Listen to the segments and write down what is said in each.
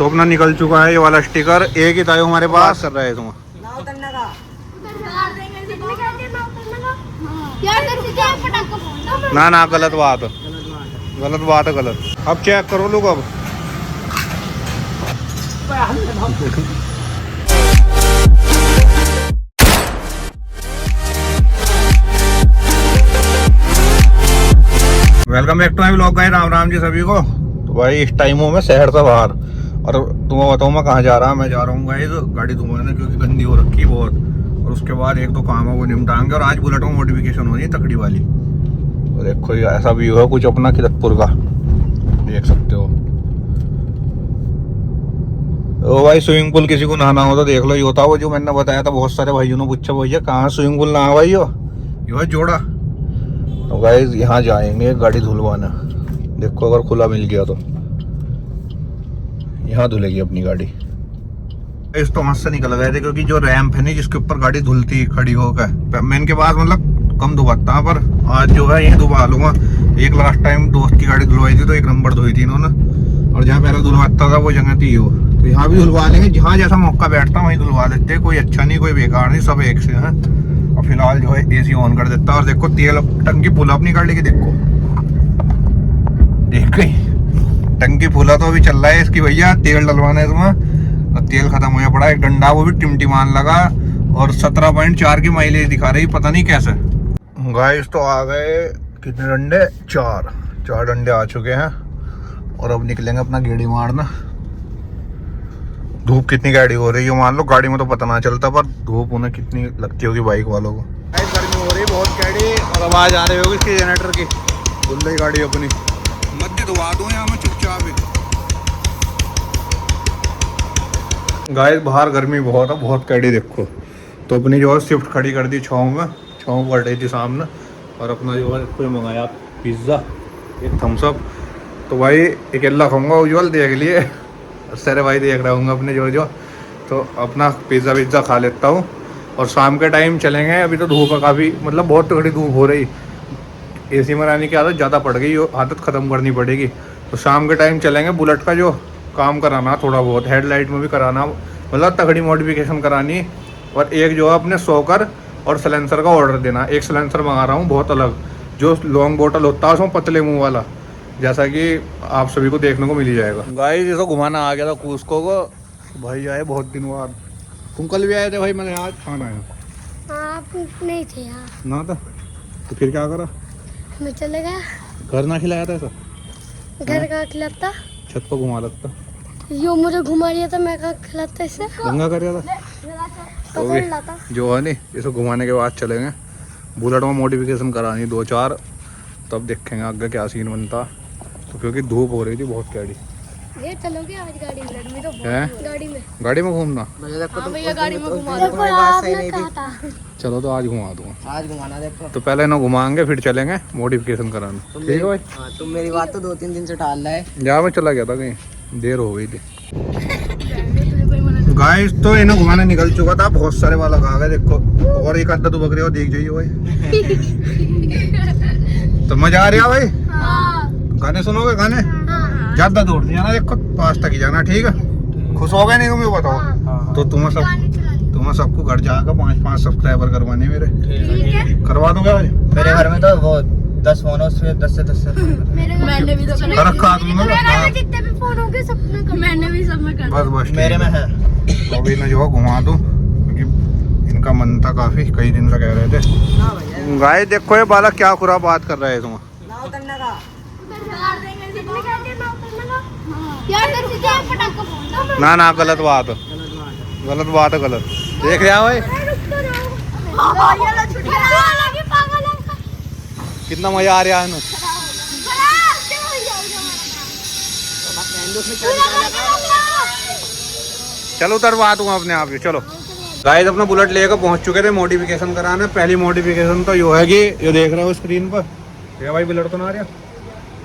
तो अपना निकल चुका है ये वाला स्टिकर, एक ही था जो हमारे पास कर रहे है तुम। ना गलत बात है गलत। अब चेक करो लोग अब। Welcome back to my vlog guys. Ram Ram ji सभी को। तो भाई इस टाइम हूँ मैं शहर से बाहर, और तुम्हें बताऊँ मैं कहाँ जा रहा हूँ। मैं जा रहा हूँ गाइस गाड़ी धुलवाने, क्योंकि गंदी हो रखी बहुत, और उसके बाद एक दो काम है वो निपटाएंगे। और आज बुलेट में मॉडिफिकेशन हो रही है तकड़ी वाली। तो देखो ये ऐसा व्यू है कुछ अपना किरतपुर का, देख सकते हो। ओ भाई स्विमिंग पूल किसी को नहाना हो तो देख लो, ये होता वो जो मैंने बताया था। बहुत सारे भाइयों ने पूछा भैया कहाँ स्विमिंग पूल नहा भाई हो, ये जोड़ा। तो गाइस यहाँ जाएंगे गाड़ी धुलवाना। देखो अगर खुला मिल गया तो यहाँ धुलेगी अपनी गाड़ी। इस तो हाथ से निकल गए थे, क्योंकि जो रैंप है नहीं जिसके ऊपर गाड़ी धुलती खड़ी होकर, मैं इनके पास मतलब कम धुलवाता हूँ, पर आज जो है ये धुलवा लूंगा। एक लास्ट टाइम दोस्त की गाड़ी धुलवाई थी तो एक नंबर धोई थी इन्होंने, और जहाँ पहले धुलवाता था वो जगह थी वो। तो यहाँ भी धुलवा लेंगे, जहाँ जैसा मौका बैठता वहीं धुलवा देते। कोई अच्छा नहीं कोई बेकार नहीं, सब एक से है। और फिलहाल जो है एसी ऑन कर देता। और देखो तेल टंकी फुला अपनी गाड़ी की, देखो देख गई टंकी फुला तो अभी चल रहा है इसकी भैया। तेल डलवाना है इसमें, और तेल खत्म हो पड़ा है। डंडा वो भी टिमटिमान लगा, और 17.4 की माइलेज दिखा रही, पता नहीं कैसे। गाइस तो आ गए कितने डंडे, चार डंडे आ चुके हैं। और अब निकलेंगे अपना गेड़ी मारना। धूप कितनी गाड़ी हो रही है मान लो, गाड़ी में तो पता ना चलता, पर धूप उन्हें कितनी लगती होगी बाइक वालों को। गर्मी हो रही है बहुत गाड़ी, और आवाज आ रही होगी इसकी जनरेटर की। धुल रही गाड़ी अपनी, मध्य धुआ दूं यहाँ में चुपचाप ही। गाइस बाहर गर्मी बहुत है, बहुत गाड़ी देखो। तो अपनी जो है स्विफ्ट खड़ी कर दी छाँव में, छाँव पड़ रही थी सामने। और अपना जो है कोई मंगाया पिज़्ज़ा, एक थम्सअप। तो भाई अकेला खाऊंगा उज्जवल देख लिए, सारे भाई देख रहा हूँ अपने जो। तो अपना पिज़्ज़ा खा लेता हूँ, और शाम के टाइम चलेंगे। अभी तो धूप है काफ़ी, मतलब बहुत तगड़ी धूप हो रही। एसी में रहने की आदत ज़्यादा पड़ गई, आदत ख़त्म करनी पड़ेगी। तो शाम के टाइम चलेंगे, बुलेट का जो काम कराना थोड़ा बहुत, हेडलाइट में भी कराना, मतलब तगड़ी मॉडिफिकेशन करानी। और एक जो है अपने सोकर और सलेंसर का ऑर्डर देना। एक सलेंसर मंगा रहा हूँ बहुत अलग, जो लॉन्ग बोतल होता है उसमें पतले मुँह वाला, जैसा कि आप सभी को देखने को मिल ही जाएगा। गाइस इसको घुमाना आ गया था कूस्को को, भाई आए बहुत दिन बाद। तुम कल भी आए थे भाई, मैंने आज खाना आया। आप नहीं थे यहाँ ना था तो फिर क्या करा, मैं चले गया। घर ना खिलाया था ऐसा, घर का खिलाता, छत पर घुमा लगता। यो मुझे घुमा रहा था, मैं कहाँ खिलाता इसे। गंगा कर रहा था तो पकड़ लाता। जो है नहीं, इसको घुमाने के बाद चलेंगे बुलेट में मॉडिफिकेशन करानी 2-4, तब देखेंगे आगे क्या सीन बनता। तो क्योंकि धूप हो रही थी बहुत गाड़ी। ये चलोगे आज गाड़ी में? लड़मी तो है गाड़ी में घूमना। हाँ भैया गाड़ी में घुमा दो। आपने कहा था चलो तो आज घुमा दूंगा, आज घुमाना। देखो तो पहले ना घुमाएंगे फिर चलेंगे मॉडिफिकेशन कराने। ठीक है भाई। हाँ, तुम मेरी बात तो 2-3 दिन से टाल रहा है। जहाँ मैं चला गया था कहीं, देर हो गई थी। गाइस तो इन्हें घुमाने निकल चुका था, बहुत सारे वाला आ गए देखो। और एक आधा तो बकरी और देख जाइए भाई। तो मजा आ रहा भाई। गाने सुनोगे गाने? ज्यादा दूर नहीं जाना, देखो पास तक ही जाना। ठीक है, खुश हो गए नहीं तुम्हें बताओ। तो तुम्हें सबको घर जाकर 5-5 सब्सक्राइबर करवाने मेरे, करवा दूंगा भाई। मेरे घर में तो वो 10 फोन है, उसमें 10 से 10 मैंने भी तो रखा तुमने, जितने भी फोन होंगे सब में कर, मैंने भी सब में कर। बस मेरे में है। तो अभी ना जो घुमा दूं, क्योंकि इनका मन था काफी, कई दिन से कह रहे थे। गाय देखो ये बालक क्या खुरा बात कर रहे हैं तुम। ना गलत बात है गलत। देख रहा भाई कितना मजा आ रहा है ना। चलो उतरवा दूंगा अपने आप ही। चलो गाइस अपना बुलेट लेकर पहुंच चुके थे मॉडिफिकेशन कराने। पहली मॉडिफिकेशन तो यो है कि यो देख रहे हो स्क्रीन पर, ये भाई बुलेट तो ना आ रहा,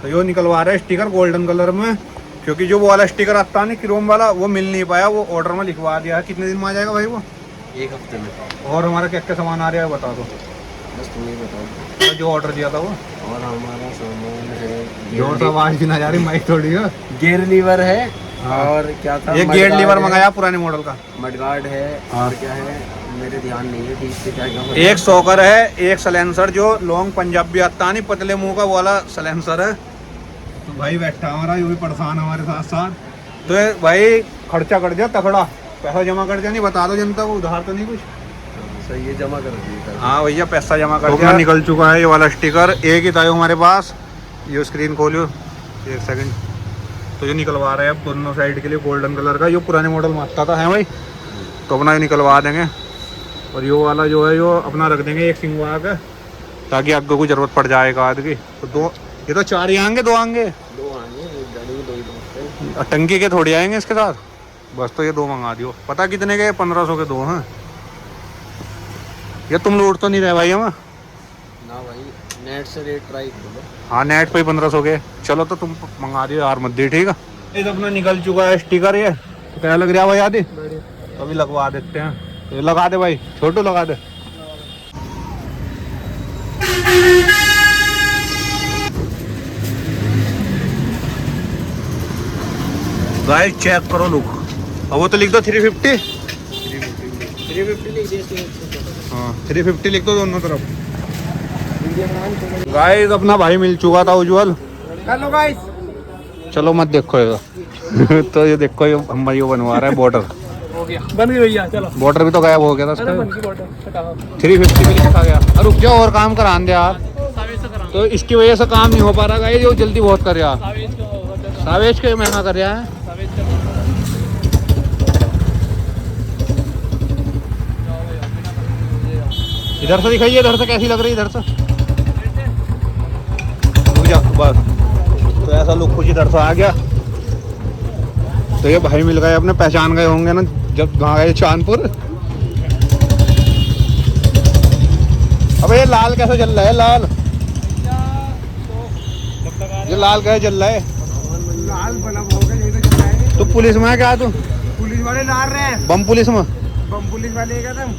तो यो निकलवा रहा है स्टिकर गोल्डन कलर में। क्योंकि जो वो वाला स्टिकर आता है ना क्रोम वाला, वो मिल नहीं पाया, वो ऑर्डर में लिखवा दिया है। कितने दिन में आ जाएगा भाई वो? 1 हफ्ते में। और हमारा क्या क्या सामान आ रहा है बता दो। बस तुम ही बताओ। जो ऑर्डर दिया था वो, और हमारा सामान है, जोर से आवाज भी ना जा रही, माइक थोड़ी है। गियर लीवर है, और क्या था, ये गेयर लीवर मंगाया पुराने मॉडल का। मडगार्ड है। हाँ। और क्या है, मेरे ध्यान नहीं है ठीक से क्या क्या होता एक सॉकर है, एक सलेंसर जो लॉन्ग पंजाबी आता नहीं पतले मुंह का, वो वाला सलेंसर है। तो भाई बैठा हमारा, ये भी परेशान हमारे साथ साथ। तो ये भाई खर्चा कर दिया तगड़ा, पैसा जमा कर दिया। नहीं बता दो जनता को, उधार तो नहीं कुछ। सही है, जमा कर दिया। हाँ भैया पैसा जमा कर दिया। निकल चुका है ये वाला स्टिकर, एक ही था यो हमारे पास। ये स्क्रीन खोलियो एक सेकंड। तो ये निकलवा रहे हैं अब दोनों साइड के लिए गोल्डन कलर का। ये पुराने मॉडल में आता था है भाई, तो अपना ये निकलवा देंगे। और यो वाला जो है यो अपना रख देंगे एक सिंगवा का, ताकि आगे को जरूरत पड़ जाए एक आध की। तो दो, ये तो 4 ही आएंगे, 2 आएंगे, 2 आएंगे, एक गाड़ी में 2 ही दोस्त हैं। टंकी के थोड़ी आएंगे इसके साथ। बस तो ये 2 मंगा दियो। पता कितने के? 1500 के 2 हैं। ये तुम लूट तो नहीं रहे भाई हम? ना भाई, नेट से रेट ट्राई करो। हाँ नेट पे ही 1500 के। चलो तो तुम मंगा दियो यार, मत दी, ठीक है। ये तो अपना निकल चुका है स्टिकर। ये तो क्या लग रहा है भाई आदि? तो अभी लगवा देते हैं। तो लगा दे भाई, छोटू लगा दे। गाइस चेक करो लुक। अब वो तो लिख दो 350। 350 लीजिए। हाँ 350 लिख दो दोनों तरफ। गाइस अपना भाई मिल चुका था उज्जवल। हेलो गाइस, चलो मत देखो ये तो ये देखो ये हम भाई बनवा रहा है बॉर्डर। हो गया, बन गई भैया। चलो, बॉर्डर भी तो गायब हो गया था अरे इसका। बन गई बॉटल, हटाओ। 350 भी लिखा गया। अरे रुक जाओ और काम करान दे यार। तो इसकी वजह से काम नहीं हो पा रहा है, जो जल्दी बहुत कर रहा। सावेज के महंगा कर रहा है। इधर से दिखाइए, इधर से कैसी लग रही है? इधर से रुक जा बस। तो ऐसा लुक कुछ इधर से आ गया। तो ये भाई मिल गए अपने, पहचान गए होंगे ना जब वहाँ गए चांदपुर। अबे ये लाल कैसे जल रहा है? लाल ये लाल कैसे जल रहा है? लाल बल्ब होगा, यही तो चल रहा है। तो पुलिस में है क्या तू? पुलिस वाले ला रहे हैं। बम पुलिस में? बम पुलिस वाले क्या तुम?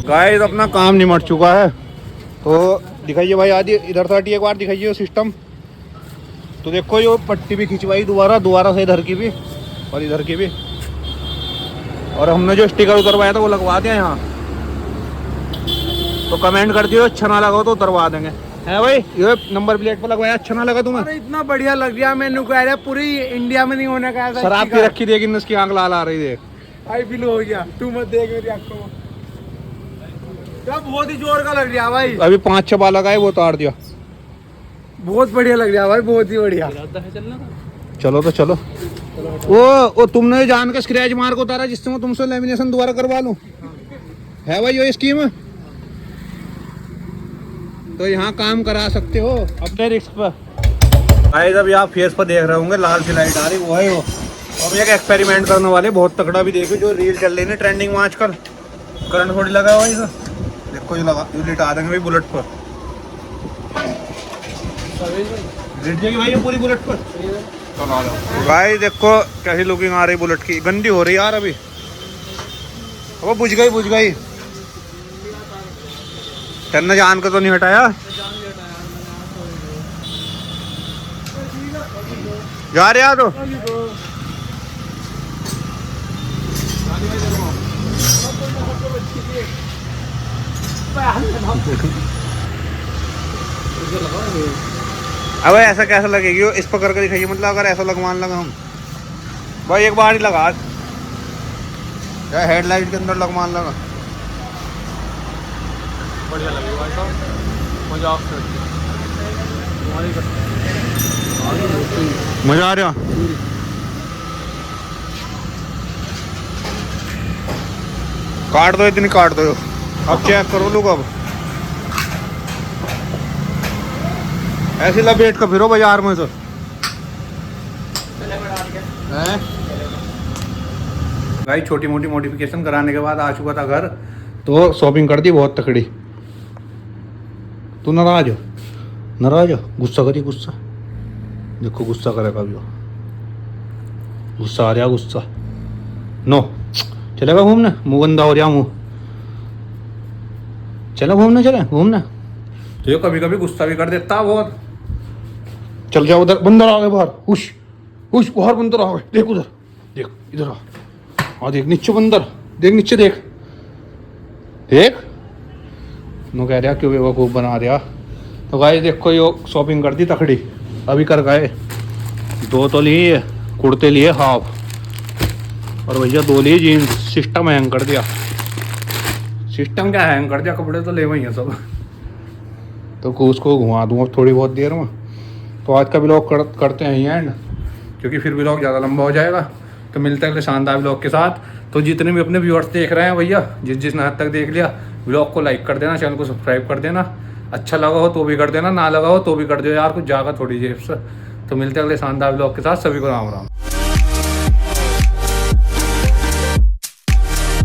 गाइस अपना काम निमट चुका है। तो दिखाइए भाई आदि, इधर से हटिए एक बार, दिखाइए सिस्टम। तो देखो ये पट्टी भी खिंचवाई दोबारा से, इधर की भी और इधर की भी। और हमने जो स्टिकर उतरवाया था वो लगवा दिया यहाँ। तो कमेंट कर दियो अच्छा ना लगा तो उतरवा देंगे, है भाई। ये नंबर प्लेट पर लगवाया, अच्छा ना लगा तुम्हें? अरे इतना बढ़िया लग रहा है, मैंने कह रहा पूरी इंडिया में नहीं होने का। शराब की रखी देगी इसकी आंख लाल आ रही देख। आई फील हो गया, तू मत देख मेरी आंखों में। क्या बहुत ही जोर का लग रहा है भाई। अभी 5-6 बार लगाए वो उतार दिया। बहुत बढ़िया लग रहा है भाई, बहुत ही बढ़िया। चलो तो चलो। वो तुमने जान के स्क्रैच मार को उतारा जिससे मैं तुमसे लेमिनेशन दोबारा करवा लूं, है भाई ये स्कीम? तो यहाँ काम करा सकते हो अपने रिस्क पर। भाई जब आप फेस पर देख रहे होंगे लाल सी लाइट आ रही, वो है वो। अब एक एक्सपेरिमेंट करने वाले बहुत तगड़ा भी देखो, जो रील चल रही है ट्रेंडिंग में आजकल। करंट थोड़ी लगा हुआ है, देखो ये लगा, ये लिटा देंगे भाई बुलेट पर। लिट जाएगी भाई ये पूरी बुलेट पर। भाई देखो कैसी लुकिंग आ रही बुलेट की, गंदी हो रही यार अभी। अब बुझ गई। तेने जान के तो नहीं हटाया? जा रहे तो अब ऐसा कैसा लगेगी? इस पर करके दिखाइए, मतलब अगर ऐसा लगवान लगा हम भाई एक बार ही लगा या हेडलाइट के अंदर लगवान लगा, बढ़िया लगेगा भाई साहब। मजा आ रहा। काट दो, इतनी काट दो। अब चेक करो लोग, अब ऐसे लपेट कर फिरो बाजार में। तो भाई छोटी मोटी मॉडिफिकेशन कराने के बाद आ चुका था घर, तो शॉपिंग कर दी बहुत तकड़ी। तू नाराज हो? गुस्सा करिए, गुस्सा देखो, गुस्सा करेगा भी, गुस्सा आ रहा, गुस्सा नो। चलेगा घूमने? मुँह गंदा हो रहा मुँह, चलो घूमने। तो ये कभी कभी गुस्सा भी कर देता बहुत। चल जाओ उधर, बंदर आ गए बाहर, हुश। उस बाहर बंदर आ गए, देख उधर, देख इधर आ, हाँ देख नीचे बंदर, देख नीचे देख, देख नो कह रहा क्यों बेवकूफ़ बना रहा। तो गाइस देखो यो शॉपिंग कर दी तकड़ी, अभी कर गए 2 तो लिए कुर्ते लिए हाफ, और भैया 2 लिए जीन्स। सिस्टम हैंग कर दिया, सिस्टम क्या हैंग कर दिया, कपड़े तो ले वही हैं सब। तो उसको घुमा दूँगा थोड़ी बहुत देर में। तो आज का व्लॉग करते हैं एंड, क्योंकि फिर व्लॉग ज़्यादा लंबा हो जाएगा। तो मिलते हैं अगले शानदार व्लॉग के साथ। तो जितने भी अपने व्यूअर्स देख रहे हैं भैया, जिसने हद तक देख लिया, व्लॉग को लाइक कर देना, चैनल को सब्सक्राइब कर देना, अच्छा लगा हो तो भी कर देना, ना लगा हो तो भी कर दो यार, कुछ जाएगा थोड़ी जेब से। तो मिलते हैं अगले शानदार व्लॉग के साथ, सभी को राम राम।